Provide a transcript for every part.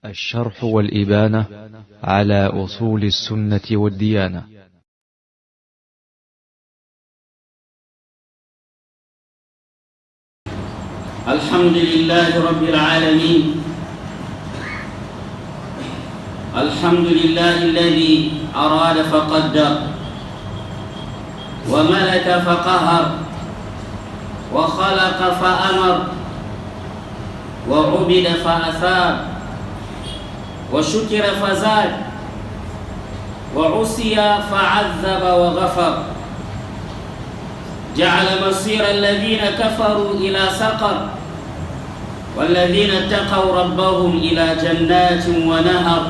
الشرح والإبانة على أصول السنة والديانة. الحمد لله رب العالمين. الحمد لله الذي أراد فقدر وملك فقهر وخلق فأمر وعبد فأثاب وشكر فزاد وعصي فعذب وغفر. جعل مصير الذين كفروا إلى سقر والذين اتقوا ربهم إلى جنات ونهر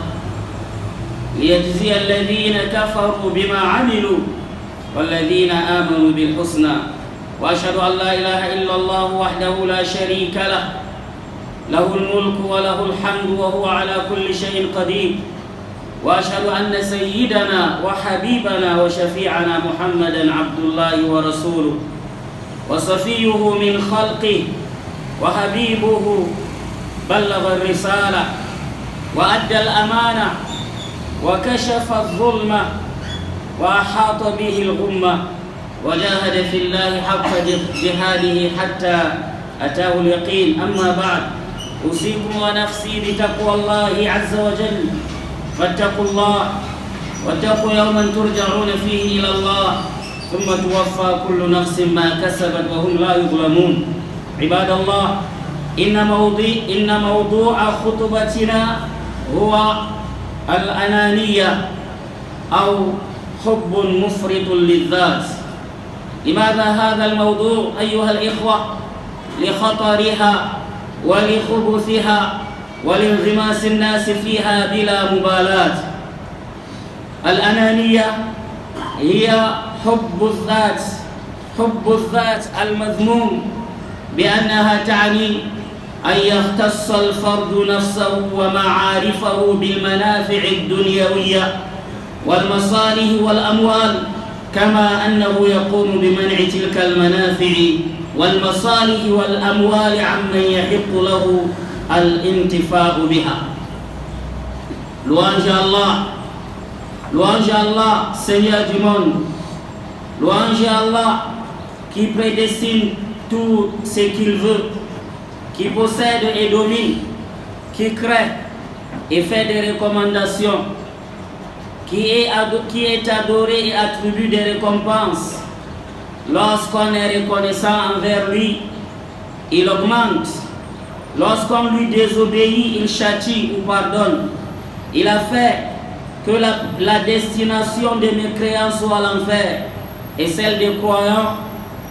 ليجزي الذين كفروا بما عملوا والذين آمنوا بالحسنى. وأشهد أن لا إله إلا الله وحده لا شريك له، له الملك وله الحمد وهو على كل شيء قدير. وأشهد أن سيدنا وحبيبنا وشفيعنا محمدًا عبد الله ورسوله وصفيه من خلقه وحبيبه، بلغ الرسالة وأدى الأمانة وكشف الظلمة وأحاط به الغمة وجاهد في الله حق جهاده حتى أتاه اليقين. أما بعد، أوصيكم ونفسي بتقوى الله عز وجل، فاتقوا الله واتقوا يوما ترجعون فيه إلى الله ثم توفى كل نفس ما كسبت وهم لا يظلمون. عباد الله، إن موضوع خطبتنا هو الأنانية أو حب مفرط للذات. لماذا هذا الموضوع أيها الإخوة؟ لخطرها ولخبثها ولانغماس الناس فيها بلا مبالاة. الأنانية هي حب الذات المذموم، بأنها تعني أن يختص الفرد نفسه ومعارفه بالمنافع الدنيوية والمصالح والأموال، كما أنه يقوم بمنع تلك المنافع والمصالح والأموال عمن يحق له الانتفاع بها. Louange à Allah, Seigneur du monde. Louange à Allah qui prédestine tout ce qu'il veut, qui possède et domine, qui crée et fait des recommandations, qui est adoré et attribue des récompenses. Lorsqu'on est reconnaissant envers lui, il augmente. Lorsqu'on lui désobéit, il châtie ou pardonne. Il a fait que la destination des mécréants soit l'enfer et celle des croyants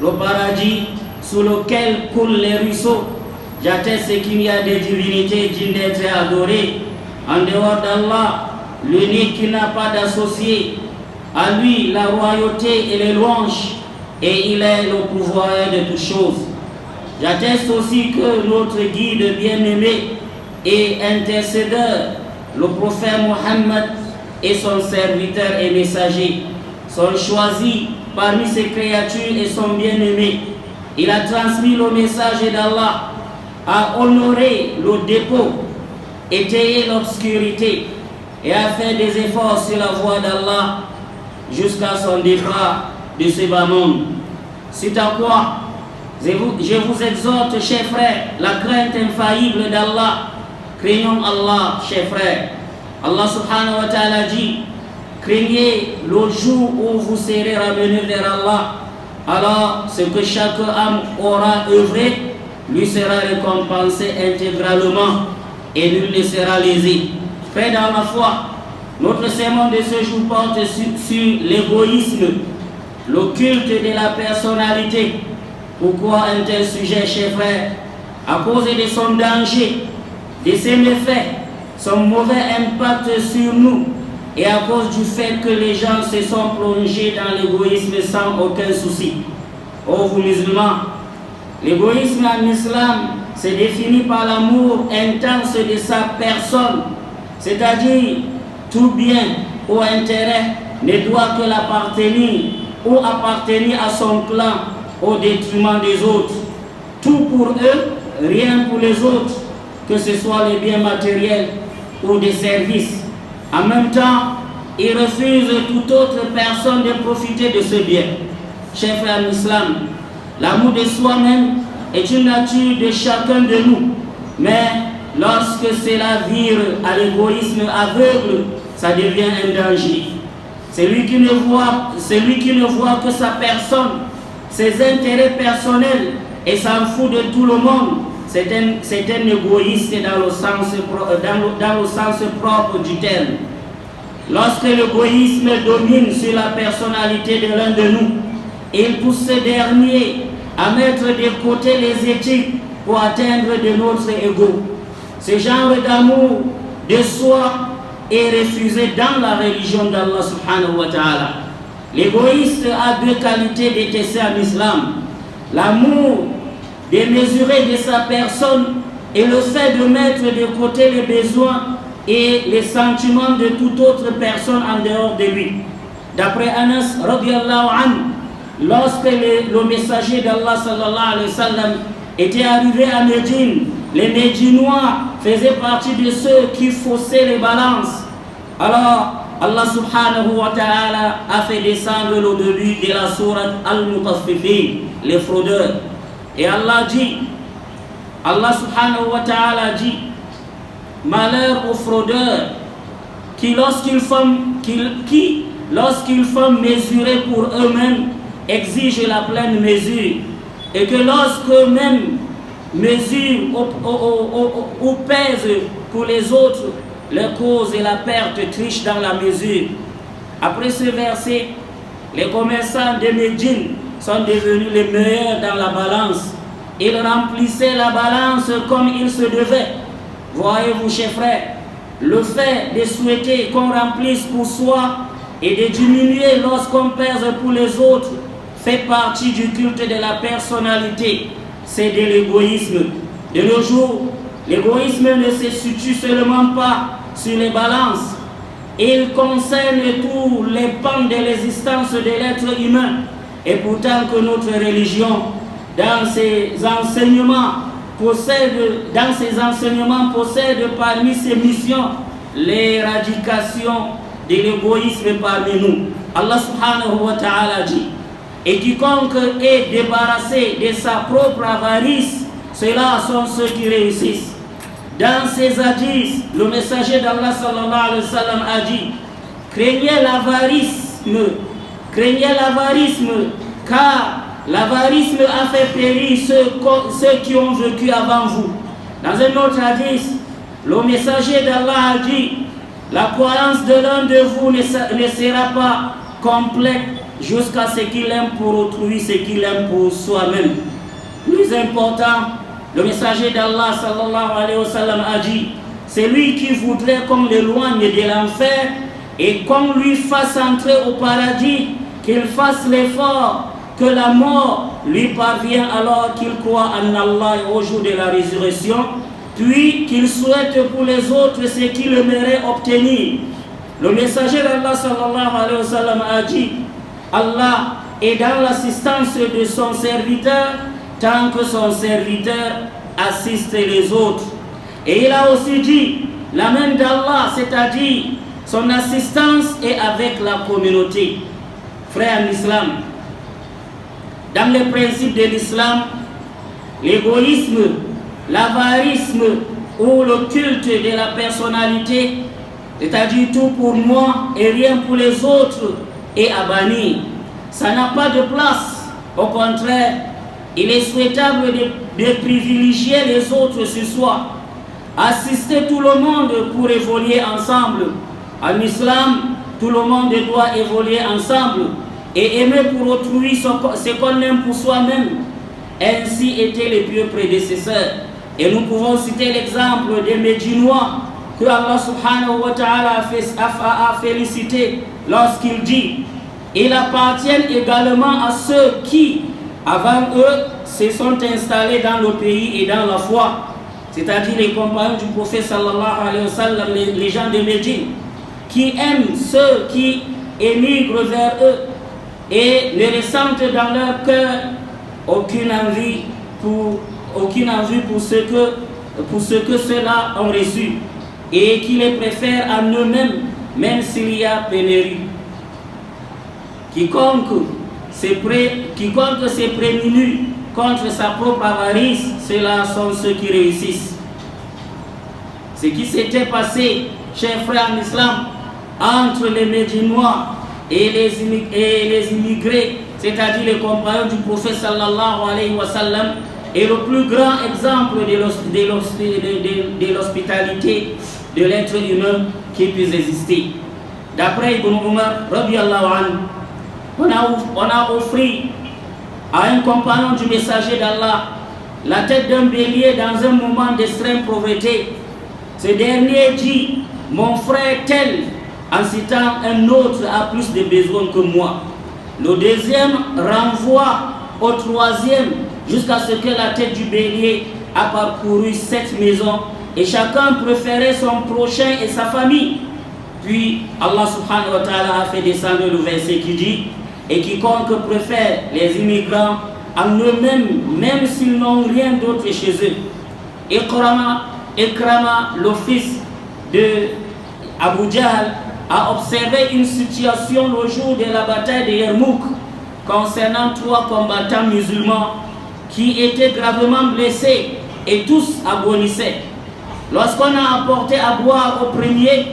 le paradis sous lequel coulent les ruisseaux. J'atteste qu'il n'y a des divinités dignes d'être adorées en dehors d'Allah, l'unique qui n'a pas d'associé. À lui la royauté et les louanges, et il est le pouvoir de toutes choses. J'atteste aussi que notre guide bien-aimé et intercédeur, le prophète Mohammed, et son serviteur et messager sont choisis parmi ses créatures et sont bien-aimés. Il a transmis le message d'Allah, a honoré le dépôt, étayé l'obscurité et a fait des efforts sur la voie d'Allah jusqu'à son départ de ce bas monde. C'est à quoi je vous exhorte, chers frères, la crainte infaillible d'Allah. Craignons Allah, chers frères. Allah subhanahu wa ta'ala dit: craignez le jour où vous serez ramenés vers Allah. Alors ce que chaque âme aura œuvré lui sera récompensé intégralement et nul ne sera lésé. Frères dans la foi, notre sermon de ce jour porte sur l'égoïsme, le culte de la personnalité. Pourquoi un tel sujet, chers frères? À cause de son danger, de ses méfaits, son mauvais impact sur nous, et à cause du fait que les gens se sont plongés dans l'égoïsme sans aucun souci. Oh vous musulmans, l'égoïsme en islam se définit par l'amour intense de sa personne, c'est-à-dire tout bien ou intérêt ne doit que l'appartenir ou appartenir à son clan au détriment des autres. Tout pour eux, rien pour les autres, que ce soit les biens matériels, ou des services. En même temps, il refuse toute autre personne de profiter de ce bien. Chers frères en islam, l'amour de soi-même est une nature de chacun de nous. Mais lorsque cela vire à l'égoïsme aveugle, ça devient un danger. Celui qui ne voit que sa personne, ses intérêts personnels et s'en fout de tout le monde, c'est un égoïste dans le sens propre du terme. Lorsque l'égoïsme domine sur la personnalité de l'un de nous, il pousse ce dernier à mettre de côté les éthiques pour atteindre de notre ego. Ce genre d'amour de soi est refusé dans la religion d'Allah subhanahu wa ta'ala. L'égoïste a deux qualités détestées en islam. L'amour démesuré de sa personne et le fait de mettre de côté les besoins et les sentiments de toute autre personne en dehors de lui. D'après Anas radiallahu anhu, lorsque le messager d'Allah sallallahu alayhi wa sallam était arrivé à Médine, les Médinois faisaient partie de ceux qui faussaient les balances. Alors Allah subhanahu wa ta'ala a fait descendre le début de la sourate Al-Mutaffifin, les fraudeurs. Et Allah subhanahu wa ta'ala dit: malheur aux fraudeurs qui lorsqu'ils font mesurer pour eux-mêmes, exigent la pleine mesure, et que lorsqu'eux-mêmes mesurent ou pèsent pour les autres, les causes et la perte trichent dans la mesure. Après ce verset, les commerçants de Médine sont devenus les meilleurs dans la balance. Ils remplissaient la balance comme il se devait. Voyez-vous, chers frères, le fait de souhaiter qu'on remplisse pour soi et de diminuer lorsqu'on pèse pour les autres fait partie du culte de la personnalité. C'est de l'égoïsme. De nos jours, l'égoïsme ne se situe seulement pas sur les balances. Il concerne tous les pans de l'existence de l'être humain. Et pourtant que notre religion, dans ses enseignements, possède parmi ses missions l'éradication de l'égoïsme parmi nous. Allah subhanahu wa ta'ala dit: et quiconque est débarrassé de sa propre avarice, ceux-là sont ceux qui réussissent. Dans ses hadiths, le messager d'Allah sallallahu alayhi wa sallam a dit: craignez l'avarisme, car l'avarisme a fait périr ceux qui ont vécu avant vous. Dans un autre hadith, le messager d'Allah a dit: la croyance de l'un de vous ne sera pas complète jusqu'à ce qu'il aime pour autrui ce qu'il aime pour soi-même. Plus important, le messager d'Allah sallallahu alayhi wa sallam a dit: celui qui voudrait qu'on l'éloigne de l'enfer et qu'on lui fasse entrer au paradis, qu'il fasse l'effort que la mort lui parvient alors qu'il croit en Allah et au jour de la résurrection, puis qu'il souhaite pour les autres ce qu'il aimerait obtenir. Le messager d'Allah sallallahu alayhi wa sallam a dit: Allah est dans l'assistance de son serviteur tant que son serviteur assiste les autres. Et il a aussi dit: la main d'Allah, c'est-à-dire son assistance, est avec la communauté. Frères en islam, dans les principes de l'islam, l'égoïsme, l'avarisme ou le culte de la personnalité, c'est-à-dire tout pour moi et rien pour les autres, est à bannir. Ça n'a pas de place. Au contraire, il est souhaitable de privilégier les autres sur soi, assister tout le monde pour évoluer ensemble. En islam, tout le monde doit évoluer ensemble et aimer pour autrui ce qu'on aime pour soi-même. Ainsi étaient les pieux prédécesseurs. Et nous pouvons citer l'exemple des Médinois que Allah subhanahu wa ta'ala a félicité lorsqu'il dit: ils appartiennent également à ceux qui, avant eux, se sont installés dans le pays et dans la foi, c'est-à-dire les compagnons du prophète sallallahu alayhi wa sallam, les gens de Médine, qui aiment ceux qui émigrent vers eux et ne ressentent dans leur cœur aucune envie pour ce que ceux-là ont reçu. et qui les préfèrent à eux-mêmes, même s'il y a pénurie. Quiconque s'est prévenu contre sa propre avarice, ceux-là sont ceux qui réussissent. Ce qui s'était passé, chers frères en islam, entre les Médinois et les immigrés, c'est-à-dire les compagnons du prophète sallallahu alayhi wa sallam, est le plus grand exemple de l'hospitalité de l'être humain qui puisse exister. D'après Ibn Umar, radiyallahu anhu, on a offert à un compagnon du messager d'Allah la tête d'un bélier dans un moment d'extrême pauvreté. Ce dernier dit: mon frère tel, en citant un autre, a plus de besoins que moi. Le deuxième renvoie au troisième jusqu'à ce que la tête du bélier a parcouru 7 maisons et chacun préférait son prochain et sa famille. Puis Allah subhanahu wa ta'ala a fait descendre le verset qui dit: et quiconque préfère les immigrants en eux-mêmes, même s'ils n'ont rien d'autre chez eux. Ikrama, le fils de Abu Jahl, a observé une situation le jour de la bataille de Yarmouk concernant 3 combattants musulmans qui étaient gravement blessés et tous agonissaient. Lorsqu'on a apporté à boire au premier,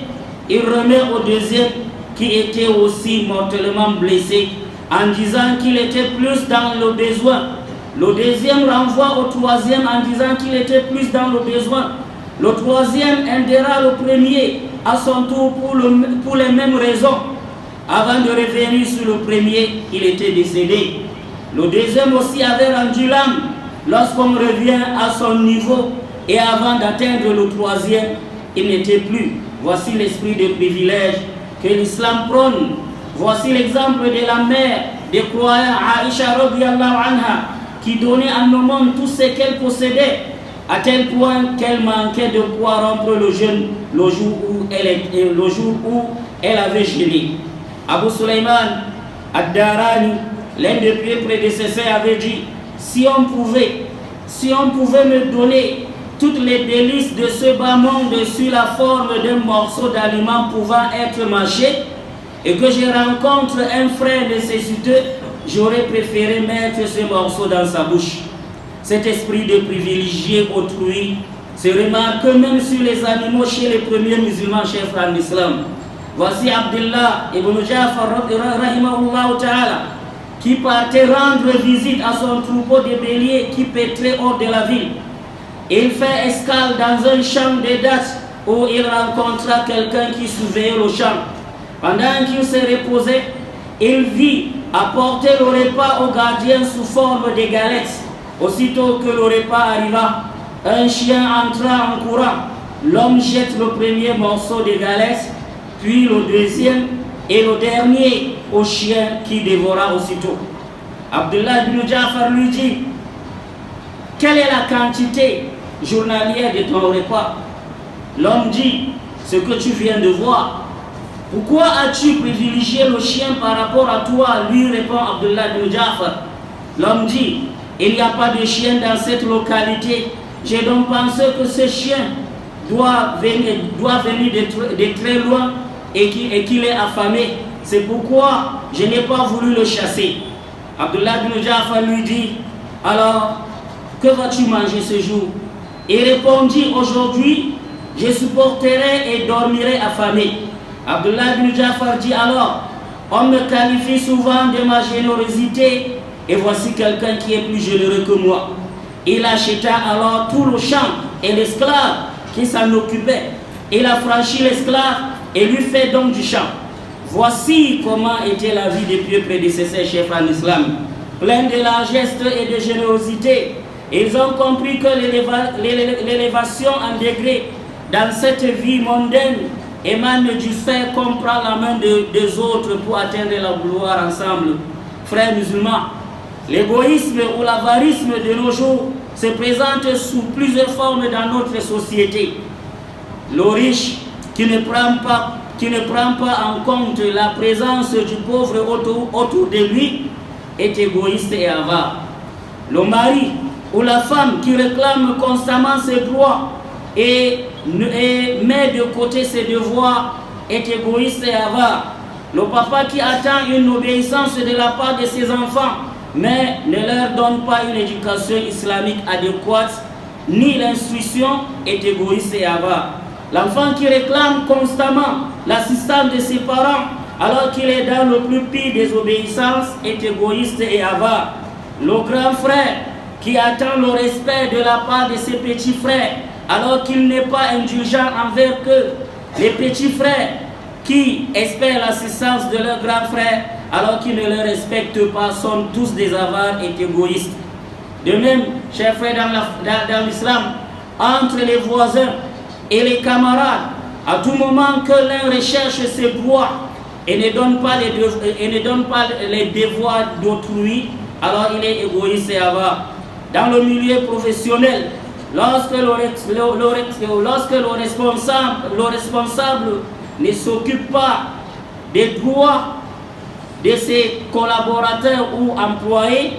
il remet au deuxième qui était aussi mortellement blessé en disant qu'il était plus dans le besoin. Le deuxième renvoie au troisième en disant qu'il était plus dans le besoin. Le troisième aidera le premier à son tour pour les mêmes raisons. Avant de revenir sur le premier, il était décédé. Le deuxième aussi avait rendu l'âme lorsqu'on revient à son niveau, et avant d'atteindre le troisième, il n'était plus. Voici l'esprit de privilège que l'islam prône. Voici l'exemple de la mère des croyants, Aïcha radiyallahu anha, qui donnait à nos monde tout ce qu'elle possédait, à tel point qu'elle manquait de quoi rompre le jeûne le jour où elle avait jeûné. Abu Sulaiman ad-Darani, l'un des pieux prédécesseurs, avait dit: si on pouvait me donner toutes les délices de ce bas monde sous la forme d'un morceau d'aliment pouvant être mâché, et que je rencontre un frère nécessiteux, j'aurais préféré mettre ce morceau dans sa bouche. Cet esprit de privilégier autrui se remarque même sur les animaux chez les premiers musulmans, chers frères en islam. Voici Abdullah ibn Ja'far rahimahullah ta'ala, qui partait rendre visite à son troupeau de béliers qui pétrait hors de la ville. Il fait escale dans un champ de dattes où il rencontra quelqu'un qui surveillait le champ. Pendant qu'il se reposait, il vit apporter le repas au gardien sous forme de galettes. Aussitôt que le repas arriva, un chien entra en courant. L'homme jette le premier morceau de galettes, puis le deuxième et le dernier au chien qui dévora aussitôt. Abdullah ibn Ja'far lui dit: quelle est la quantité journalière de ton repas? L'homme dit: ce que tu viens de voir. Pourquoi as-tu privilégié le chien par rapport à toi? Lui répond Abdullah ibn Ja'far. L'homme dit: il n'y a pas de chien dans cette localité. J'ai donc pensé que ce chien doit venir de très loin et qu'il est affamé. C'est pourquoi je n'ai pas voulu le chasser. Abdullah ibn Ja'far lui dit: alors, que vas-tu manger ce jour? Il répondit: aujourd'hui, je supporterai et dormirai affamé. Abdullah ibn Ja'far dit alors: on me qualifie souvent de ma générosité, et voici quelqu'un qui est plus généreux que moi. Il acheta alors tout le champ et l'esclave qui s'en occupait. Il a franchi l'esclave et lui fait don du champ. Voici comment était la vie des pieux prédécesseurs, chefs en islam, plein de largesse et de générosité. Ils ont compris que l'élévation en degré dans cette vie mondaine émane du fait qu'on prend la main des autres pour atteindre la gloire ensemble. Frères musulmans, l'égoïsme ou l'avarisme de nos jours se présente sous plusieurs formes dans notre société. Le riche qui ne prend pas en compte la présence du pauvre autour de lui est égoïste et avare. Le mari ou la femme qui réclame constamment ses droits et met de côté ses devoirs est égoïste et avare. Le papa qui attend une obéissance de la part de ses enfants, mais ne leur donne pas une éducation islamique adéquate, ni l'instruction, est égoïste et avare. L'enfant qui réclame constamment l'assistance de ses parents, alors qu'il est dans le plus pire des obéissances, est égoïste et avare. Le grand frère qui attend le respect de la part de ses petits frères, alors qu'il n'est pas indulgent envers eux. Les petits frères qui espèrent l'assistance de leur grand frère, alors qu'ils ne le respectent pas, sont tous des avares et égoïstes. De même, chers frères dans l'islam, entre les voisins et les camarades, à tout moment que l'un recherche ses droits et ne donne pas les devoirs d'autrui, alors il est égoïste et avare. Dans le milieu professionnel, lorsque le responsable ne s'occupe pas des droits de ses collaborateurs ou employés,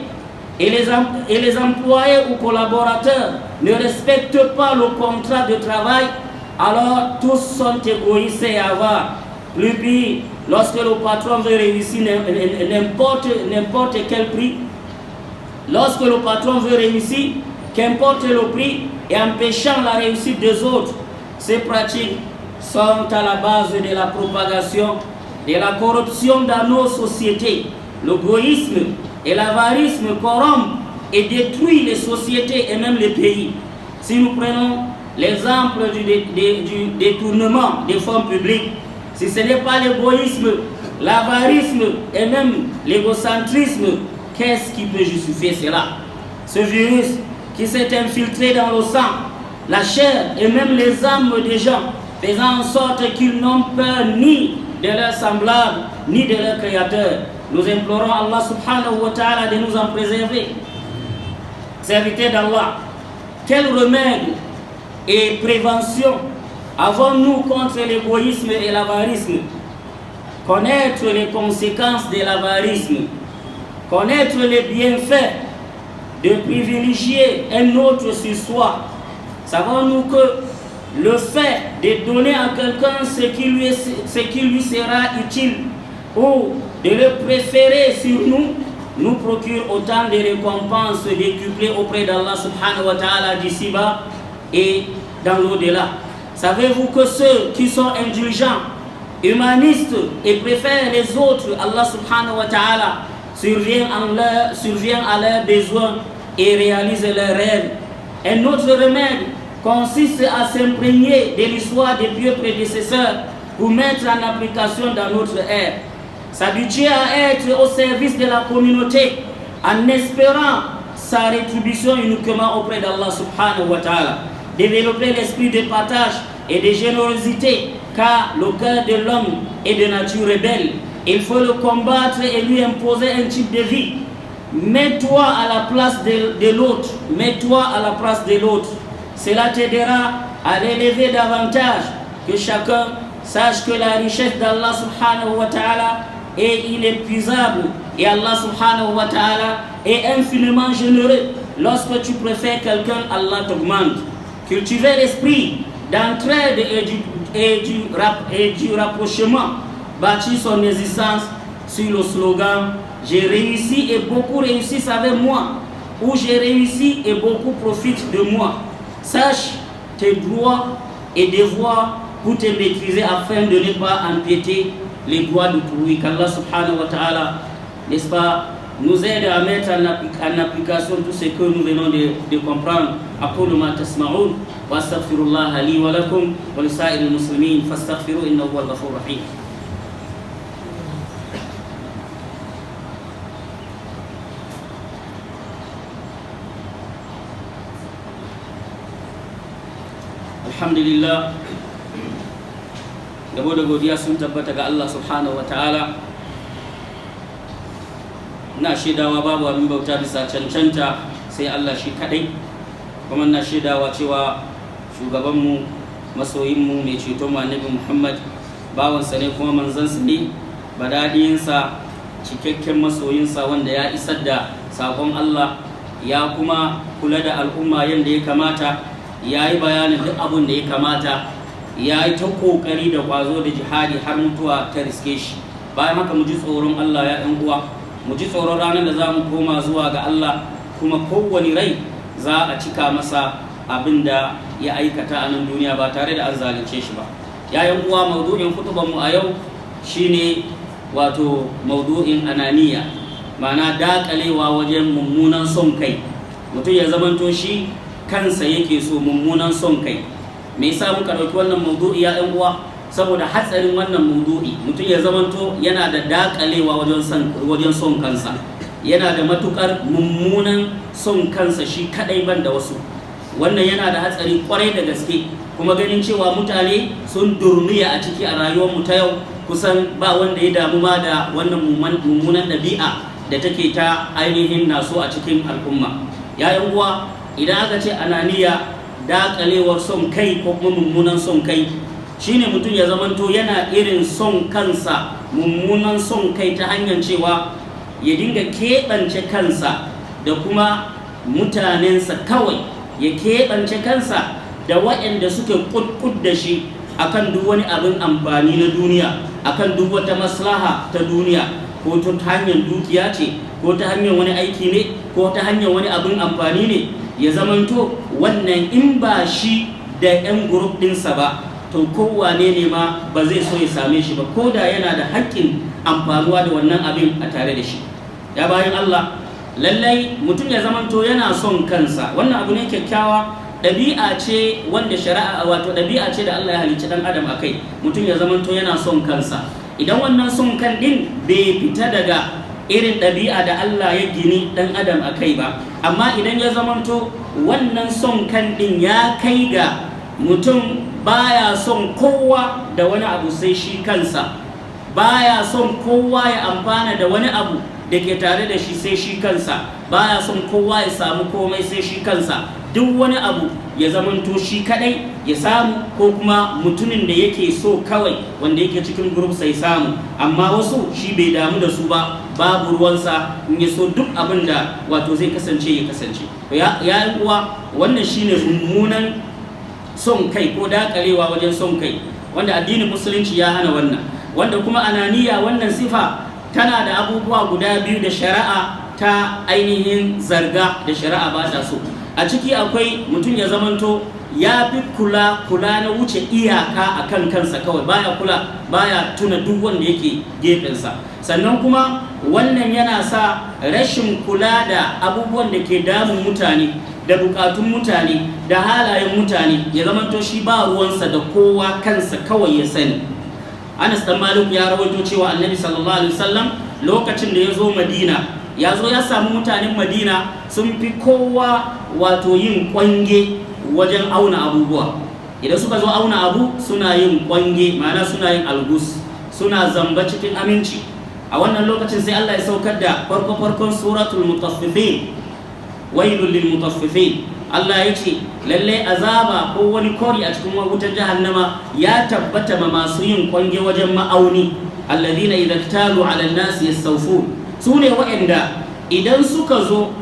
et les employés ou collaborateurs ne respectent pas le contrat de travail, alors tous sont égoïstes et avares. Plus pire, lorsque le patron veut réussir n'importe quel prix, lorsque le patron veut réussir, qu'importe le prix, et empêchant la réussite des autres, ces pratiques sont à la base de la propagation de la corruption dans nos sociétés. L'égoïsme et l'avarisme corrompent et détruisent les sociétés et même les pays. Si nous prenons l'exemple du détournement des fonds publics, si ce n'est pas l'égoïsme, l'avarisme et même l'égocentrisme, qu'est-ce qui peut justifier cela? Ce virus qui s'est infiltré dans le sang, la chair et même les âmes des gens, faisant en sorte qu'ils n'ont peur ni de leurs semblables, ni de leur créateur. Nous implorons Allah subhanahu wa ta'ala de nous en préserver. Serviteurs d'Allah, quel remède et prévention avons-nous contre l'égoïsme et l'avarisme? Connaître les conséquences de l'avarisme, connaître les bienfaits de privilégier un autre sur soi. Savons-nous que le fait de donner à quelqu'un ce qui lui sera utile ou de le préférer sur nous, nous procure autant de récompenses décuplées auprès d'Allah subhanahu wa ta'ala d'ici-bas et dans l'au-delà. Savez-vous que ceux qui sont indulgents, humanistes et préfèrent les autres, Allah subhanahu wa ta'ala survient à leurs besoins et réalise leurs rêves. Un autre remède consiste à s'imprégner de l'histoire des pieux prédécesseurs pour mettre en application dans notre ère. S'habituer à être au service de la communauté en espérant sa rétribution uniquement auprès d'Allah subhanahu wa ta'ala. Développer l'esprit de partage et de générosité, car le cœur de l'homme est de nature rebelle. Il faut le combattre et lui imposer un type de vie. Mets-toi à la place de l'autre. Mets-toi à la place de l'autre. Cela t'aidera à l'élever davantage. Que chacun sache que la richesse d'Allah subhanahu wa ta'ala est inépuisable. Et Allah subhanahu wa ta'ala est infiniment généreux. Lorsque tu préfères quelqu'un, Allah t'augmente. Cultiver l'esprit d'entraide et du rapprochement bâtit son existence sur le slogan « J'ai réussi et beaucoup réussissent avec moi » ou « J'ai réussi et beaucoup profitent de moi ». Sache tes droits et devoirs pour te maîtriser afin de ne pas empiéter les droits d'autrui. Qu'Allah subhanahu wa ta'ala, n'est-ce pas, nous aide à mettre en application tout ce que nous venons de comprendre. أقول ما تسمعون وأستغفر الله لي ولكم ولسائر المسلمين فاستغفروه إنه هو الغفور الرحيم. Alhamdulillah, yabo da godiya sun tabbata ga Allah subhanahu wa ta'ala. Na shaidawa babu abin bauta bisa cancanta sai Allah shi kadai, kuma na shaidawa cewa shugabanmu, masoyinmu, mai ceto mu Annabi Muhammad bawansa ne kuma manzansa ne, badadiyinsa, cikakken masoyinsa wanda ya isar da sakon Allah, ya kuma kula da al'umma yadda ya kamata, ya yi bayanin duk abin da ya kamata, ya yi ta ƙoƙari da ƙwazo da jihadi har mutuwa ta riske shi. Bayan haka mu ji tsoron Allah ya ɗan uwa, mu ji tsoron ranar da za mu koma zuwa ga Allah, kuma kowane rai za a cika masa abin da ya aikata a nan duniya ba tare da an zalunce shi ba. Yayin uwa, maudu'in kutubanmu a yau shine wato maudu'in ananiya, ma'ana dakalewa wajen mummunan son kai. Mutum ya zamanto shi kansa yake so, mummunan son kai. Me yasa muka ɗauki wannan maudu'i ya ɗan uwa? Saboda hatsarin wannan maudu'i, mutum ya zamanto yana da dakalewa wajen son kansa, yana da matukar mummunan son kansa shi kadai ban da wasu. Wannan yana da hatsari kwarai da gaske, kuma ganin cewa mutane sun durmiya a ciki a rayuwar mu ta yau, kusan ba wanda ya damu ma da wannan mummunan ɗabi'a da take ta ainihin naso a cikin al'umma. Yayin uwa, idan aka ce ananiya, dakalewar son kai ko kuma mummunan son kai, shine mutum ya zamanto yana irin son kansa, mummunan son kai ta hanyar cewa ya dinga keɓance kansa da kuma mutanensa kawai, ya keɓance kansa da waɗanda suke ƙudƙud da shi akan duk wani abin amfani na duniya, akan duk wata maslaha ta duniya, ko ta hanyar dukiya ce, ko ta hanyar wani aiki ne, ko ta hanyar wani abin amfani ne. Ya zamanto wannan in ba shi da 'yan grup ɗinsa ba, to kowane ne ma ba zai so ya same shi ba, ko da yana da haƙƙin amfanuwa da wannan abin a tare da shi. Ya bayan Allah, lallai mutum ya zamanto yana son kansa, wannan abu ne kyakkyawa, ɗabi'a ce wanda shari'a, wato ɗabi'a ce da Allah ya halicci ɗan adam a kai. Mutum ya zamanto yana son kansa. Idan wannan son kan ɗin bai fita daga irin ɗabi'a da Allah ya gini ɗan adam a kai ba, amma idan ya zamanto wannan son kan ɗin ya kai ga mutum baya son kowa da wani abu sai shi kansa, baya son kowa ya amfana da wani abu da ke tare da shi sai shi kansa, baya son kowa ya samu komai sai shi kansa, duk wani abu ya zamanto shi kadai ya samu, ko kuma mutumin da yake so kawai wanda yake cikin group sai samu, amma wasu shi bai damu da su ba, babu ruwansa, in ya so duk abin da wato zai kasance ya kasance. Ya uwa, wannan shine mummunan son kai ko dakalewa wajen son kai, wanda addinin musulunci ya hana wannan. Wanda kuma ananiya, wannan sifa tana da abubuwa guda biyu da shari'a ta ainihin zarga, da shari'a ba ta so. A ciki akwai mutum ya zamanto ya fi kula na wuce iyaka a kan kansa kawai, baya tuna duk wanda yake gefensa. Sannan kuma wannan yana sa rashin kula da abubuwan da ke damun mutane, da bukatun mutane, da halayen mutane, ya zamanto shi ba ruwansa da kowa, kansa kawai ya sani. Anas dan Malik ya rawaito cewa Annabi sallallahu alaihi wasallam lokacin da ya zo Madina, ya zo ya samu mutanen Madina sun fi kowa wato yin kwange wajen auna abubuwa. Idan suka zo auna abu suna yin kwange, ma'ana suna yin algus, suna zamba cikin aminci. A wannan lokacin sai Allah ya saukar da farkon suratul mutaffifin, wailul lil mutaffifin. Allah ya ce lalle azaba ko wani kori a cikin wutar jahannama ya tabbata ma masu yin kwange wajen ma'auni, alladhina idza ktalu ala an-nasi yastawfun. Sune waɗanda idan suka zo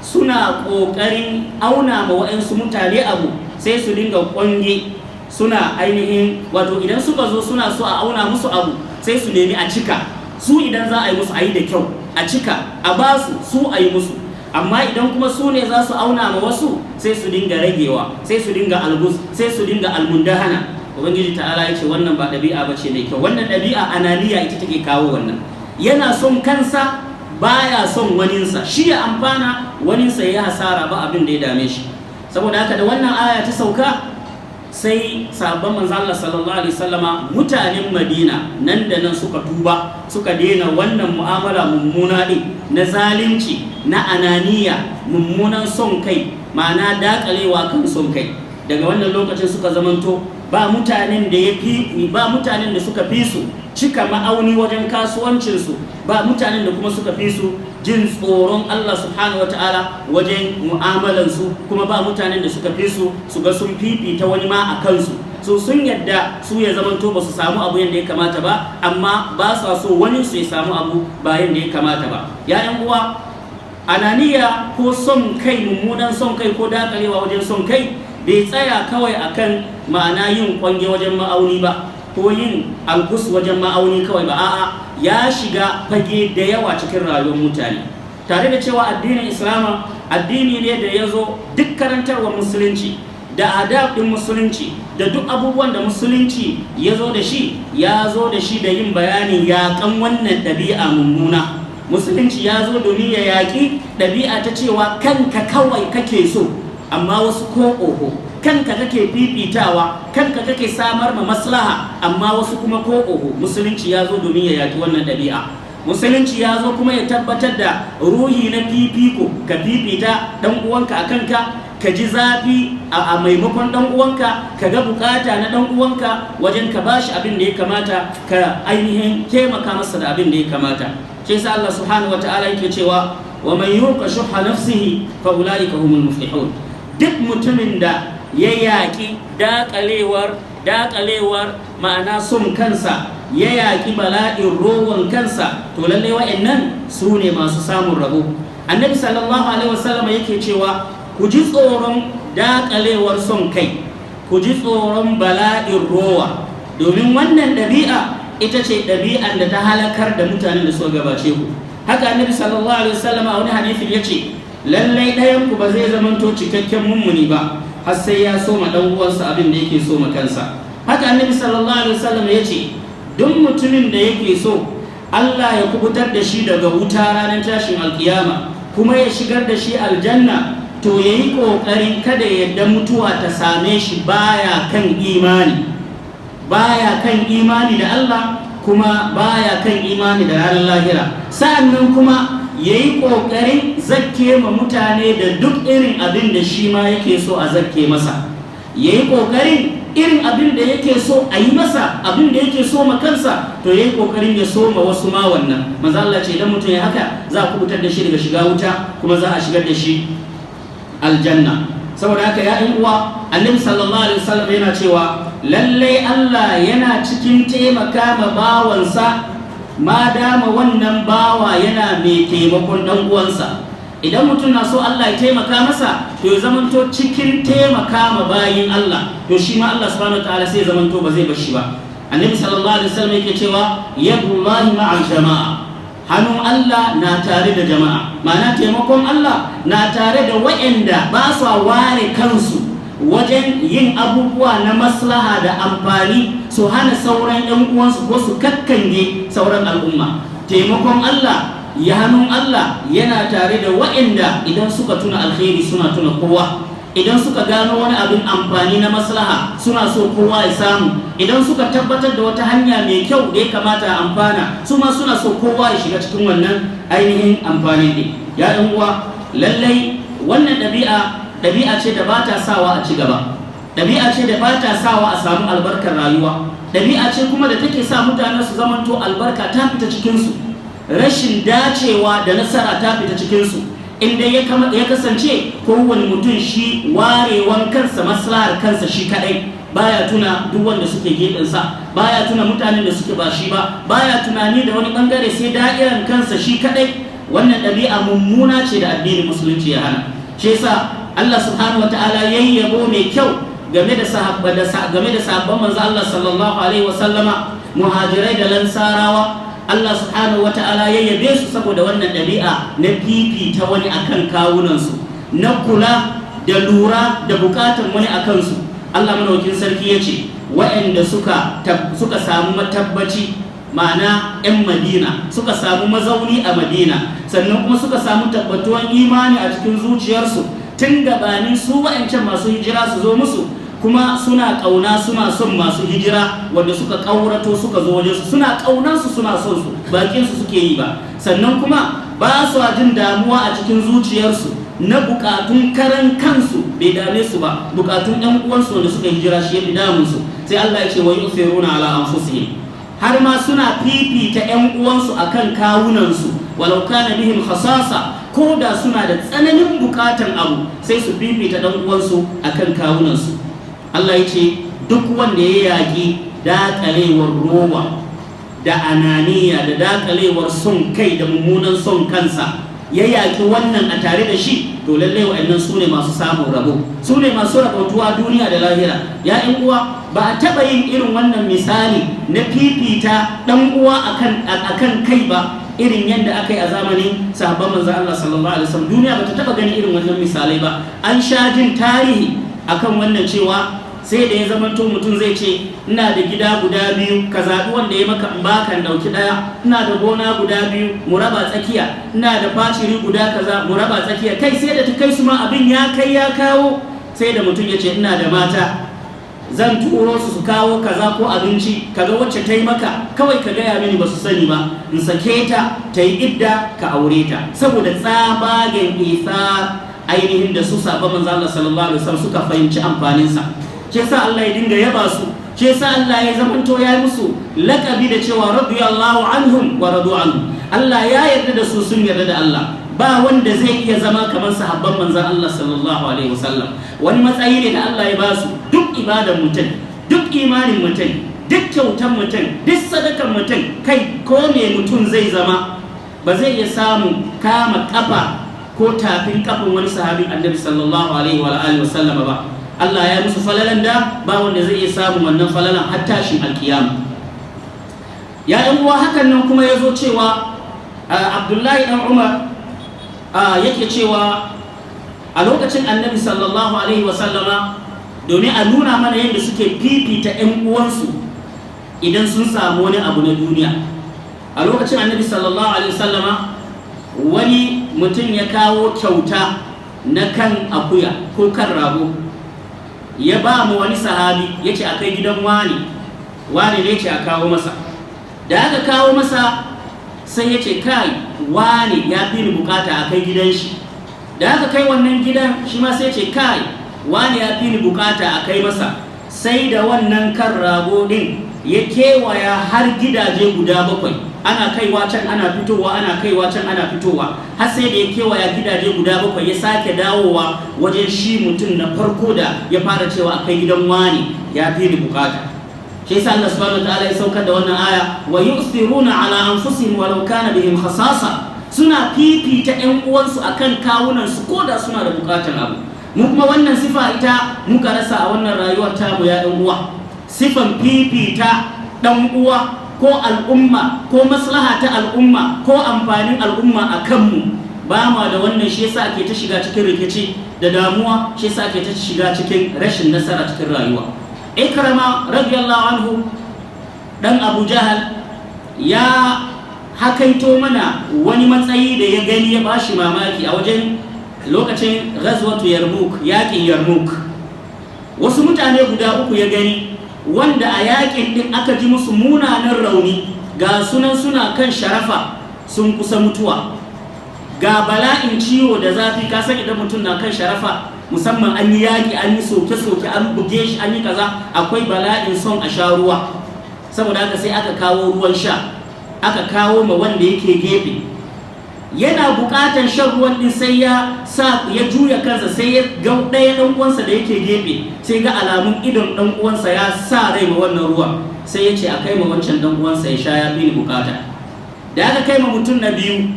suna ƙoƙarin auna ma waɗansu mutane abu, sai su dinga kwange, suna ainihin wato idan suka zo suna so a auna musu abu, sai su nemi a cika. Su idan za a yi musu a yi da kyau, a cika, a basu su a yi musu. Amma idan kuma su ne za su auna ma wasu, sai su dinga ragewa, sai su dinga algus, sai su dinga almundahana. Ubangiji ta'ala ya ce wannan ba ɗabi'a ba ce mai kyau. Wannan ɗabi'a ananiya ita take kawo wannan. Yana son kansa, baya son waninsa, shi ya amfana, waninsa ya hasara, ba abin da ya dame shi. Saboda haka da wannan aya ta sauka, sai sahabban manzo Allah sallallahu alaihi wasallama, mutanen Madina nan da nan suka tuba, suka daina wannan mu'amala mummuna din na zalunci, na ananiya, mummunan son kai, ma'ana dakalewa kan son kai. Daga wannan lokacin suka zamanto ba mutanen da suka fi su cika ma'auni wajen kasuwancinsu, ba mutanen da kuma suka fi su jin tsoron Allah subhanahu wataala wajen mu'amalansu, kuma ba mutanen da suka fi su ga sun fifita wani ma a kansu. So sun yadda su ya zamanto ba su samu abu yadda ya kamata ba, amma ba sa so wani su ya samu abu ba yadda ya kamata ba. Ya'yan uwa, ananiya ko son kai, mummunan son kai ko dakalewa wajen son kai, bai tsaya kawai akan ma'ana yin kwange wajen ma'auni ba ko yin algus wajen ma'auni kawai ba, a'a ya shiga fage da yawa cikin rayuwar mutane, tare da cewa addinin Islama addini ne da ya zo duk karantarwa musulunci da adab din musulunci da duk abubuwan da musulunci ya zo da shi da yin bayanin yaƙan wannan ɗabi'a mummuna. Musulunci ya zo domin ya yaƙi ɗabi'a ta cewa kanka kawai kake so amma wasu ko oho, kanka kake fifitawa, kanka kake samar ma maslaha amma wasu kuma ko oho. Musulunci ya zo domin ya yaƙi wannan ɗabi'a. Musulunci ya zo kuma ya tabbatar da ruhi na fifiko, ka fifita ɗan uwanka a kanka, ka ji zafi a maimakon ɗan uwanka, ka ga bukata na ɗan uwanka wajen ka bashi abin da ya kamata, ka ainihin taimaka masa da abin da ya kamata. Shi yasa Allah subhanahu wataala yake cewa wa man yuqa shuhha nafsihi fa ulaika humul muflihun. Duk mutumin da ya yaƙi daƙalewar ma'ana son kansa, ya yaƙi bala'in rowan kansa, to lallai wa'annan su ne masu samun rabo. Annabi sallallahu alaihi wasallam yake cewa ku ji tsoron daƙalewar son kai, ku ji tsoron bala'in rowa, domin wannan ɗabi'a ita ce ɗabi'an da ta halakar da mutanen da suka gabace ku. Haka Annabi sallallahu alaihi wasallam a wani hadisi ya ce lallai ɗayan ku ba zai zamanto cikakken mummuni ba har sai ya soma ɗan uwansa abin da yake soma kansa. Haka Annabi sallallahu alaihi wasallam ya ce duk mutumin da yake so Allah ya kubutar da shi daga wuta ranar tashin alkiyama kuma ya shigar da shi aljanna, to ya yi ƙoƙarin kada yadda mutuwa ta same shi baya kan imani da Allah, kuma baya kan imani da ranar lahira. Sa'annan kuma ya yi ƙoƙarin zakke ma mutane da duk irin abin da shi ma yake so a zakke masa, ya yi ƙoƙarin irin abin da yake so a yi masa, abin da yake so ma kansa, to ya yi ƙoƙarin ya so ma wasu ma wannan. Manzo Allah ce idan mutum ya haka za a kubutar da shi daga shiga wuta, kuma za a shigar da shi aljanna. Saboda haka ya uwa, Annabi sallallahu alaihi wasallam yana cewa lallai Allah yana cikin taimaka ma bawansa ma dama wannan bawa yana mai taimakon dan uwansa. Idan mutum na so Allah ya taimaka masa, to ya zamanto cikin taimaka ma bayin Allah, to shi ma Allah subhanahu wataala sai ya zamanto ba zai bar shi ba. Annabi sallallahu alaihi wasallam yake cewa yadullahi ma'al jama'a, hannun Allah na tare da jama'a, ma'ana taimakon Allah na tare da waɗanda ba su ware kansu wajen yin abubuwa na maslaha da amfani su hana sauran 'yan uwansu ko su kakkange sauran al'umma. Taimakon Allah, hannun Allah yana tare da waɗanda idan suka tuna alkhairi suna tuna kowa, idan suka gano wani abin amfani na maslaha suna so kowa ya samu, idan suka tabbatar da wata hanya mai kyau da ya kamata a amfana, su ma suna so kowa ya shiga cikin wannan ainihin amfani ɗin. Ya ɗan uwa, lallai wannan ɗabi'a ce da ba ta sawa a ci gaba, ɗabi'a ce da ba ta sawa a samu albarkar rayuwa, ɗabi'a ce kuma da take sa mutane su zamanto albarka ta fita cikinsu, rashin dacewa da nasara ta fita cikinsu. Inda ya kasance kowane mutum shi warewan kansa, maslahar kansa shi kadai, baya tuna duk wanda suke gefensa, baya tuna mutanen da suke ba shi ba, baya tunani da wani bangare sai da'iran kansa shi kadai. Wannan ɗabi'a mummuna ce da addinin musulunci ya hana. Shi yasa Allah subhanahu wataala yayi yabo mai kyau game da sahabban manzo Allah sallallahu alaihi wasallama, muhajirai da lansarawa. Allah subhanahu wata'ala ya yabe su saboda wannan ɗabi'a na fifita wani akan kawunansu, na kula da lura da bukatan wani akan su. Allah madaukakin sarki ya ce waɗanda suka samu matabbaci, ma'ana 'yan Madina suka samu mazauni a Madina, sannan kuma suka samu tabbatuwan imani a cikin zuciyarsu tun gabanin su waɗancan masu hijira su zo musu, kuma suna ƙauna, suna son masu hijira wanda suka ƙaurato suka zo wajensu, suna ƙaunansu, suna son su, bakinsu suke yi ba. Sannan kuma ba su jin damuwa a cikin zuciyarsu na bukatun karan kansu, bai dame su ba, bukatun ɗan uwansu wanda suka hijira shi ya fi damunsu. Sai Allah ya ce wa yusiruna ala anfusihim, har ma suna fifita 'yan uwansu akan kawunansu, walau kana bihim khasasa, ko da suna da tsananin bukatan abu sai su fifita ɗan uwansu akan kawunansu. Allah ya ce duk wanda ya yaƙi daƙalewar rowa da ananiya da daƙalewar son kai da mummunan son kansa, ya yaƙi wannan a tare da shi, to lallai wa'annan su ne masu samun rabo, su ne masu rabautuwa duniya da lahira. Ya ƴan uwa, ba a taɓa yin irin wannan misali na fifita ɗan uwa akan kai ba irin yadda aka yi a zamanin sahabban manzo Allah sallallahu alaihi wasallam. Duniya ba ta taɓa ganin irin wannan misalai ba. An sha jin tarihi akan wannan cewa sai da ya zamanto mutum zai ce ina da gida guda biyu, ka zaɓi wanda ya maka in baka in ɗauki ɗaya, ina da gona guda biyu mu raba tsakiya, ina da faciri guda kaza mu raba tsakiya. Kai sai da ta kai su ma abin ya kai ya kawo, sai da mutum ya ce ina da mata zan turo su kawo kaza ko abinci, kaga wacce ta yi maka kawai ka gaya mini ba su sani ba, in sake ta ta yi idda ka aure ta, saboda tsabagen isa ainihin da su saba manzo Allah sallallahu alaihi wasallam suka fahimci amfaninsa. Shi yasa Allah ya dinga yaba su, shi yasa Allah ya zamanto ya yi musu laqabi da cewa radiyallahu anhum wa radu anhu. Allah ya yarda da su, sun yarda da Allah. Ba wanda zai iya zama kamar sahabban manzon Allah sallallahu alaihi wasallam. Wani matsayi ne da Allah ya ba su. Duk ibadan mutum, duk imanin mutum, duk kyautan mutum, duk sadakan mutum, kai ko me mutum zai zama ba zai iya samu kama kafa ko tafin kafin wani sahabin Annabi sallallahu alaihi wa alihi wasallam ba. Allah ya musu falalan da ba wanda zai iya samun wannan falalan har tashin alkiyama. Ya ɗan uwa, hakan nan kuma ya zo cewa Abdullahi ɗan Umar yake cewa a lokacin Annabi sallallahu alaihi wasallama, domin a nuna mana yadda suke fifita 'yan uwansu idan sun samu wani abu na duniya. A lokacin Annabi sallallahu alaihi wasallama, wani mutum ya kawo kyauta na kan akuya ko kan rago, ya ba mu wani sahabi, ya ce a kai gidan wani ne ce a kawo masa. Da aka kawo masa sai ya ce kai wani ya fi ni bukata a kai gidan shi. Da aka kai wannan gidan shi ma sai ya ce kai wani ya fi ni bukata a kai masa. Sai da wannan kan rago din ya kewaya har gidaje guda 7, ana kaiwa can ana fitowa, ana kaiwa can ana fitowa, har sai da ya kewaya gidaje guda 7 ya sake dawowa wajen shi mutum na farko da ya fara cewa akai gidan wani ya fi ni bukata. Shi yasa Allah subhanahu wataala ya saukar da wannan aya, wa yusiruna ala anfusihim walau kana bihim khasasa. Suna fifita 'yan uwansu akan kawunan su koda suna da bukatar abu. Mu kuma wannan sifa ita muka rasa a wannan rayuwar tamu ya ɗan uwa. Sifan fifita ɗan uwa ko al'umma ko maslaha ta al'umma ko amfanin al'umma a kanmu, ba ma da wannan. Shi yasa ake ta shiga cikin rikici da damuwa, shi yasa ake ta shiga cikin rashin nasara cikin rayuwa. Ikrama radiyallahu anhu dan Abu Jahal ya hakaito mana wani matsayi da ya gani ya bashi mamaki a wajen lokacin ghazwatu Yarmouk, yaƙin Yarmouk. Wasu mutane guda 3 ya gani wanda a yakin din aka ji musu munanan rauni, ga sunan suna kan sharafa sun kusa mutuwa, ga bala'in ciwo da zafi. Ka san idan mutum na kan sharafa, musamman an yi yaki, an yi soke-soke, an buge shi, an yi kaza, akwai bala'in son a sha ruwa. Saboda haka sai aka kawo ruwan sha, aka kawo ma wanda yake gefe, yana buƙatar shan ruwan din, sai ya juya kansa, sai ya ga ɗaya ɗan uwansa da yake gefe, sai ga alamun idon ɗan uwansa ya sa rai ma wannan ruwa, sai ya ce a kai ma wancan ɗan uwansa ya sha, ya fi ni bukata. Da aka kai ma mutum na biyu,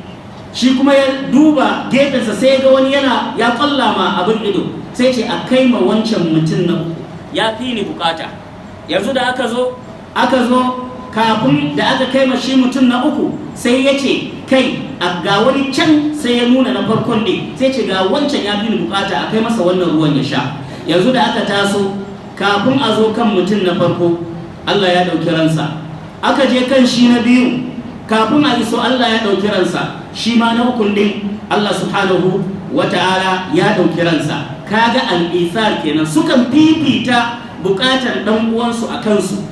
shi kuma ya duba gefensa sai ya ga wani ya ƙwalla ma abin ido, sai ce a kai ma wancan mutum na uku, ya fi ni bukata. Yanzu da aka zo kafin da aka kai ma shi mutum na uku, sai ya ce kai ga wani can, sai ya nuna na farkon ne, sai ce ga wancan ya fi ni bukata, a kai masa wannan ruwan ya sha. Yanzu da aka taso kafin a zo kan mutum na farko, Allah ya ɗauki ransa. Aka je kan shi na biyu, kafin a iso Allah ya ɗauki ransa. Shi ma na ukun din Allah subhanahu wa ta'ala ya ɗauki ransa. Kaga al-ithar kenan, sukan fifita bukatar ɗan uwansu a kansu.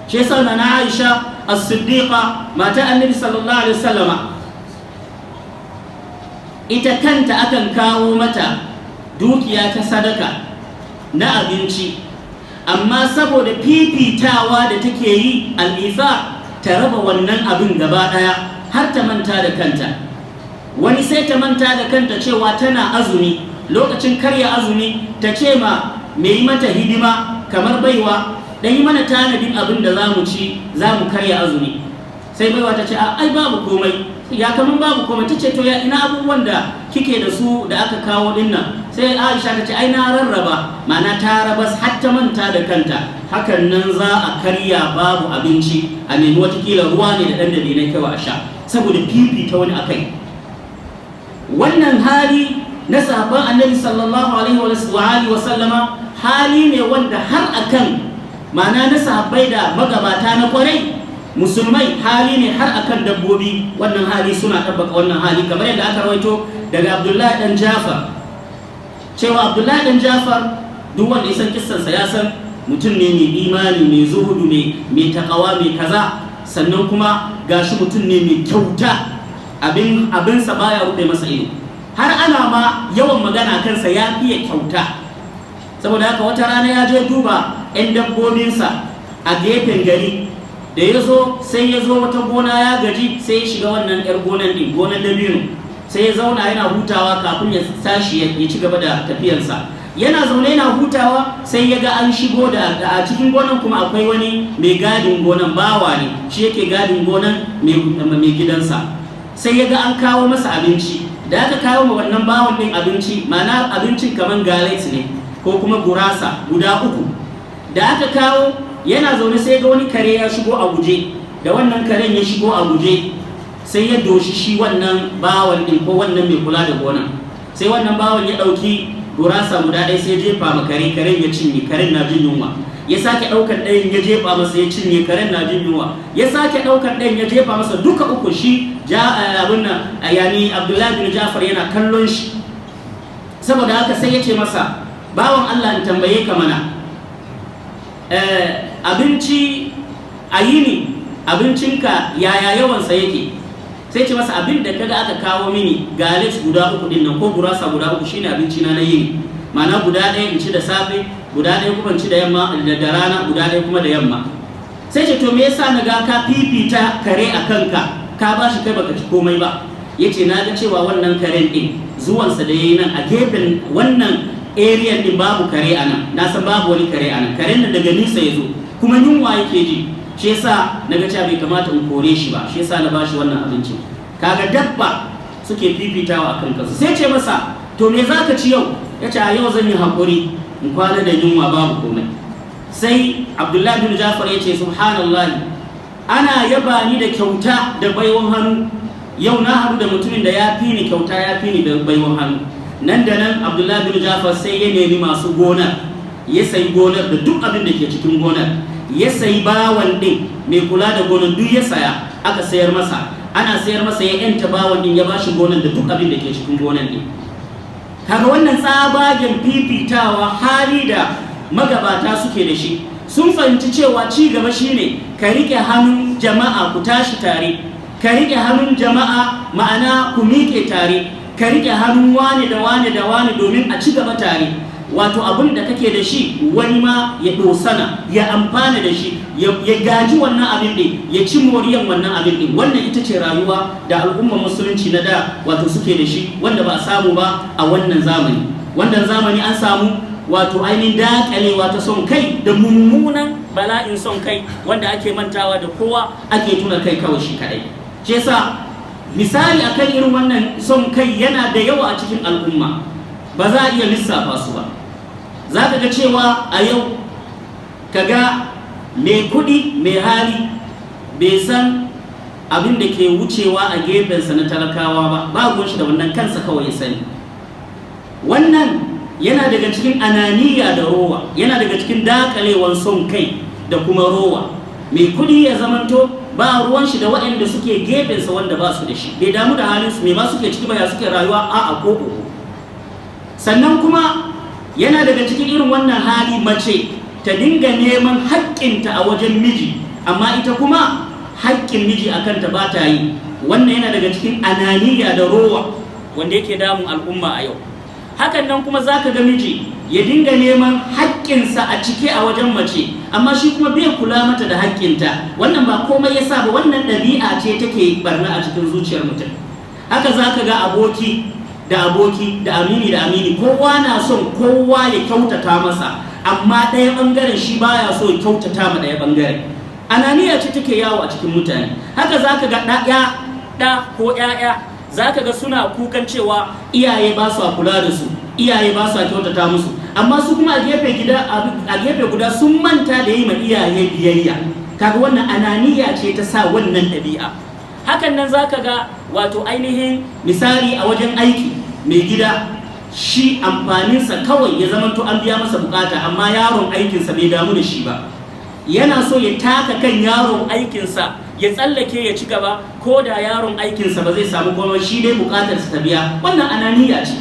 Shi yasa na Aisha as-Siddiqa, mata Annabi sallallahu alaihi wasallama, ita kanta akan kawo mata dukiya ta sadaka na abinci, amma saboda fifitawa da take yi al-ithar, ta raba wannan abin gaba daya har ta manta da kanta. Wani sai ta manta da kanta cewa tana azumi, lokacin karya azumi ta ce ma mai mata hidima kamar baiwa, dan yi mana tanadin abin da za mu ci, za mu karya azumi. Sai baiwa ta ce ai babu komai, ya kaman babu komai. Ta ce to ya ina abubuwan da kike da su da aka kawo dinnan? Sai Aisha ta ce ai na rarraba, ma'ana ta rabas har ta manta da kanta. Hakan nan za a karya babu abinci, a nemi watakila ruwa ne da ɗan dalilai kawai a sha, saboda fifita wani akai. Wannan hali na sahabban annabi sallallahu alaihi wa sallama hali ne wanda har akan ma'ana na sahabbai da magabata na kwarai musulmai hali ne har akan dabbobi. Wannan hali suna tabbaka wannan hali, kamar yadda aka rawaito daga Abdullahi dan Jafar cewa Abdullahi dan Jafar duk wanda ya san kissansa ya san mutum ne mai imani, mai zuhudu, mai takawa, mai kaza, sannan kuma gashi mutum ne mai kyauta, abinsa baya rufe masa ido, har ana ma yawan magana kansa ya fiye kyauta. Saboda haka wata rana ya je duba 'yan dabbobinsa a gefen gari, da ya zo sai ya zo wata gona ya gaji, sai ya shiga wannan 'yar gonan din, gonan dabino, sai ya zauna yana hutawa kafin ya tashi ya ci gaba da tafiyarsa. Yana zaune yana hutawa sai ya ga an shigo da a cikin gonan kuma akwai wani mai gadin gonan, bawa ne shi yake gadin gonan mai gidansa. Sai ya ga an kawo masa abinci, da aka kawo ma wannan bawan din abinci, ma'ana abincin kaman galet ne ko kuma gurasa guda 3 da aka kawo. Yana zaune sai ga wani kare ya shigo a guje, da wannan karen ya shigo a guje sai ya doshi shi wannan bawan din ko wannan mai kula da gonan. Sai wannan bawan ya dauki gurasa guda ɗaya sai jefa ma kare, karen ya cinye, karen na jin yunwa. Ya sake ɗaukar ɗayan ya jefa masa, ya cinye, karen na jin yunwa. Ya sake ɗaukar ɗayan ya jefa masa, duka 3 shi abin nan yani Abdullahi bin Jafar yana kallon shi. Saboda haka sai ya ce masa, bawan Allah in tambaye ka mana, abinci a yini abincinka yaya yawansa yake? Sai ce masa, abin da kaga aka kawo mini galet guda 3 din nan ko gurasa guda 3 shine abinci na yini, ma'ana guda ɗaya in ci da safe, guda ɗaya kuma in ci da yamma, da rana guda ɗaya kuma da yamma. Sai ce to me yasa na ga ka fifita kare a kanka, ka ba shi kai baka ci komai ba? Yace na ga cewa wannan karen din zuwansa da yayi nan a gefen wannan area din babu kare anan, na san babu wani kare anan, karen nan daga nisa ya zo kuma yunwa yake ji, shi yasa naga cewa bai kamata in kore shi ba, shi yasa na bashi wannan abinci. Kaga dabba suke fifitawa akan kansu. Sai ce masa, to me zaka ci yau? Yace a yau zan yi hakuri in kwana da yunwa babu komai. Sai Abdullahi bin Jafar yace subhanallahi, ana yaba ni da kyauta da baiwan hannu, yau na haɗu da mutumin da ya fi ni kyauta, ya fi ni da baiwan hannu. Nan da nan Abdullahi bin Jafar sai ya nemi masu gonar, ya sayi gonar da duk abin da ke cikin gonar, ya sayi bawan din mai kula da gonar, duk ya saya, aka sayar masa. Ana sayar masa, ya yanta bawan din, ya bashi gonar da duk abin da ke cikin gonar din. Kaga wannan tsabagen fifitawa hali da magabata suke da shi. Sun fahimci cewa ci gaba shine ka rike hannun jama'a ku tashi tare, ka rike hannun jama'a ma'ana ku miƙe tare, ka rike hannun wane da wane da wane domin a ci gaba tare. Wato abin da kake da shi wani ma ya dosana, ya amfana da shi, ya gaji wannan abin din, ya ci moriyan wannan abin din. Wannan ita ce rayuwa da al'ummar musulunci na da wato suke da shi, wanda ba a samu ba a wannan zamani. Wannan zamani an samu wato ainihin dakalewa ta son kai da mummunan bala'in son kai, wanda ake mantawa da kowa, ake tuna kai kawai shi kadai. Shi yasa misali akan irin wannan son kai yana da yawa a cikin al'umma, ba za a iya lissafa su ba. Za ka ga cewa a yau kaga mai kuɗi mai hali bai san abin da ke wucewa a gefensa na talakawa ba, babu shi da wannan, kansa kawai ya sani. Wannan yana daga cikin ananiya da rowa, yana daga cikin dakalewan son kai da kuma rowa. Mai kuɗi ya zamanto ba ruwan shi da waɗanda suke gefensa wanda ba su da shi, bai damu da halinsu, mai ba suke ciki ba, ya suke rayuwa, a'a ko ko. Sannan kuma yana daga cikin irin wannan hali mace ta dinga neman haƙƙinta a wajen miji, amma ita kuma haƙƙin miji a kanta ba ta yi. Wannan yana daga cikin ananiya da rowa wanda yake damun al'umma a yau. Hakan nan kuma za ka ga miji ya dinga neman haƙƙinsa a cike a wajen mace, amma shi kuma bai kula mata da haƙƙinta. Wannan ba komai ya sa ba, wannan ɗabi'a ce take barna a cikin zuciyar mutum. Haka za ka ga aboki da aboki, da amini da amini, kowa na son kowa ya kyautata masa, amma ɗaya ɓangaren shi baya so ya kyautata ma ɗaya ɓangaren. Ananiya ce take yawo a cikin mutane. Haka za ka ga ɗaya ɗa ko ƴaƴa zaka ga suna kukan cewa iyaye ba su kula da su, iyaye ba su kyautata musu, amma su kuma a gefe guda sun manta da yi ma iyaye biyayya. Kaga wannan ananiya ce ta sa wannan ɗabi'a. Hakan nan zaka ga wato ainihin misali a wajen aiki, mai gida shi amfaninsa kawai ya zamanto an biya masa bukata, amma yaron aikinsa bai damu da shi ba. Yana so ya taka kan yaron aikinsa ya tsallake ya ci gaba, ko da yaron aikinsa ba zai samu komai, shi dai bukatarsa ta biya. Wannan ananiya ce,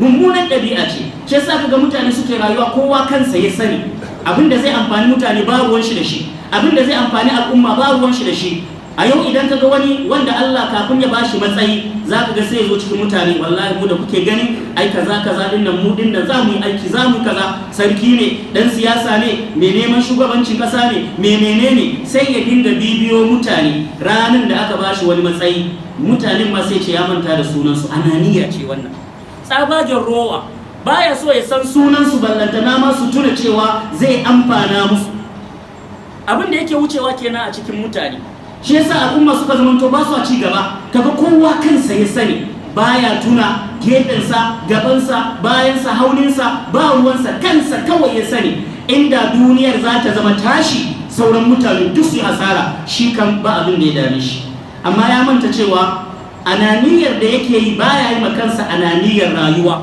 mummunan ɗabi'a ce. Shi yasa kaga mutane suke rayuwa kowa kansa ya sani, abinda zai amfani mutane ba ruwan shi da shi, abinda zai amfani al'umma ba ruwan shi da shi. A yau idan kaga wani wanda Allah kafin ya bashi matsayi, zaka ga sai ya zo cikin mutane, wallahi mu da kuke gani ai kaza kaza din nan, mu din nan za mu yi aiki, za mu kaza, sarki ne, dan siyasa ne, mai neman shugabancin kasa ne, mai menene, sai ya dinga bibiyo mutane. Ranar da aka bashi wani matsayi, mutanen ma sai ce ya manta da sunansu. Ananiya ce wannan, tsabagen rowa, baya so ya san sunansu, ballantana ma su tuna cewa zai amfana musu. Abin da yake wucewa kenan a cikin mutane. Shi yasa al'umma suka zamanto ba su a ci gaba. Kaga kowa kansa ya sani, baya tuna gefensa, gabansa, bayansa, hauninsa, ba ruwansa, kansa kawai ya sani. Inda duniyar za ta zama tashi, sauran mutane duk su hasara, shi kan ba abin da ya dame shi. Amma ya manta cewa ananiyar da yake yi baya yi ma kansa ananiyar rayuwa.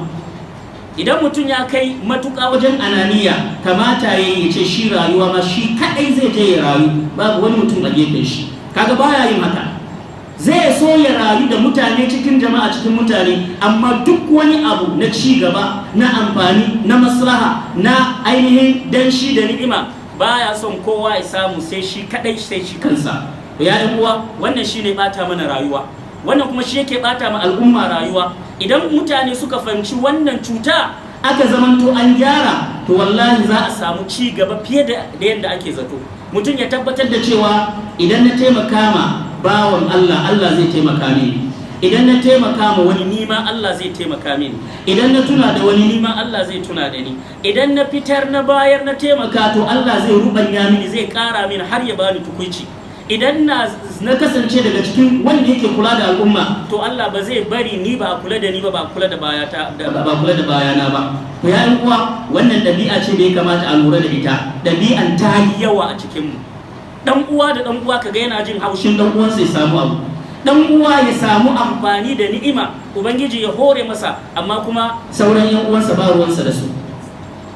Idan mutum ya kai matuƙa wajen ananiya, kamata ya yi ce shi rayuwa ma shi kaɗai zai je ya rayu, babu wani mutum a gefen shi. Kaga baya yin haka. Zai so ya rayu da mutane, cikin jama'a, cikin mutane, amma duk wani abu na ci gaba, na amfani, na maslaha, na ainihin danshi da ni'ima, baya son kowa ya samu, sai shi kadai, sai shi kansa. Ya ɗan uwa, wannan shine bata mana rayuwa. Wannan kuma shi yake bata ma al'umma rayuwa. Idan mutane suka fahimci wannan cuta, aka zamanto an gyara, to wallahi za a samu ci gaba fiye da yadda ake zato. Mutum ya tabbatar da cewa idan na taimaka ma bawan Allah, Allah zai taimaka mini. Idan na taimaka ma wani, nima Allah zai taimaka mini. Idan na tuna da wani, nima Allah zai tuna da ni. Idan na fitar, na bayar, na taimaka, to Allah zai rubanya mini, zai kara mini har ya bani tukuici. Idan na kasance daga cikin wanda yake kula da al'umma, to Allah ba zai bari ni ba kula da ni ba kula da bayana ba. To ya uwa, wannan ɗabi'a ce da ya kamata a lura da ita. Ɗabi'an ta yi yawa a cikin mu. Dan uwa da dan uwa kaga yana jin haushin dan uwansa ya samu abu. Dan uwa ya samu amfani da ni'ima, ubangiji ya hore masa, amma kuma sauran yan uwansa ba ruwansa da su.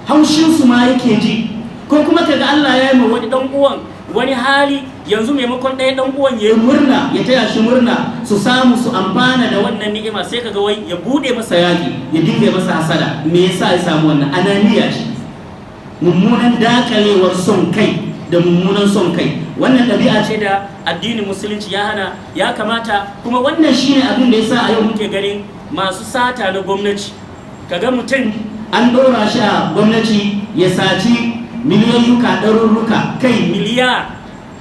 Haushin su ma yake ji. Ko kuma kaga Allah ya yi ma wani dan uwan wani hali, yanzu maimakon ɗaya ɗan uwan ya yi murna, ya taya shi murna, su samu su amfana da wannan ni'ima, sai kaga wai ya bude masa yaki, ya dinga masa hasada. Me yasa ya samu wannan? Ananiya ce, mummunan dakalewar son kai da mummunan son kai. Wannan ɗabi'a ce da addinin musulunci ya hana, ya kamata. Kuma wannan shine abin da yasa a yau muke ganin masu sata na gwamnati. Kaga mutum an ɗora shi a gwamnati ya saci miliyoyuka, ɗarurruka, kai miliyar,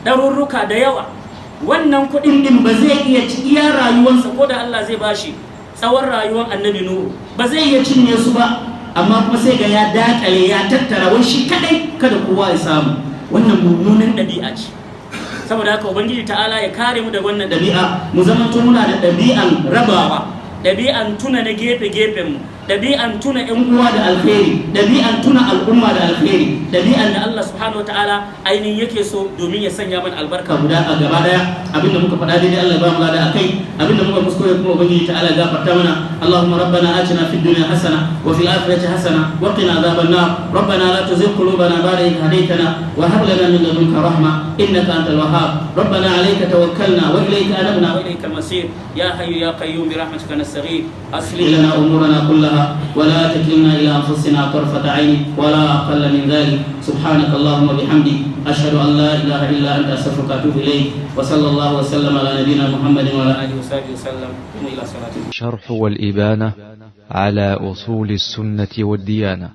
ɗarurruka da yawa. Wannan kuɗin ɗin ba zai iya iya rayuwarsa, ko da Allah zai bashi tsawon rayuwar annabi Nuhu, ba zai iya cinye su ba. Amma kuma sai ga ya dakale, ya tattara wai shi kadai, kada kowa ya samu. Wannan mummunan ɗabi'a ce. Saboda haka ubangiji ta'ala ya kare mu da wannan ɗabi'a, mu zamanto muna da ɗabi'an rabawa, ɗabi'an tuna na gefe-gefen mu, ɗabi'an tuna ƴan uwa da alkhairi, ɗabi'an tuna al'umma da alkhairi, ɗabi'an da Allah subhanahu wataala ainihin yake so domin ya sanya mana albarka guda a gaba daya. Abinda muka faɗa daidai Allah ya ba mu lada akai, abinda muka kuskure kuma ubangiji ta'ala ya gafarta mana. Allahumma rabbana atina fid dunya hasana wa fil akhirati hasana wa qina adhaban nar. Rabbana la tuzigh qulubana ba'da idh hadaytana wa hab lana min ladunka rahma innaka antal wahhab. Rabbana alayka tawakkalna wa ilayka anabna wa ilayka al-masir. Ya hayyu ya qayyum bi rahmatika nastaghith. Aslih lana umurana kullaha ولا تكلنا إلى أنفسنا طرفة عين ولا أقل من ذلك. سبحانك اللهم وبحمدك أشهد أن لا إله إلا أنت أستغفرك وأتوب إليك. وصلى الله وسلم على نبينا محمد وعلى آله وصحبه وسلم. إلى صلاة شرح والإبانة على أصول السنة والديانة.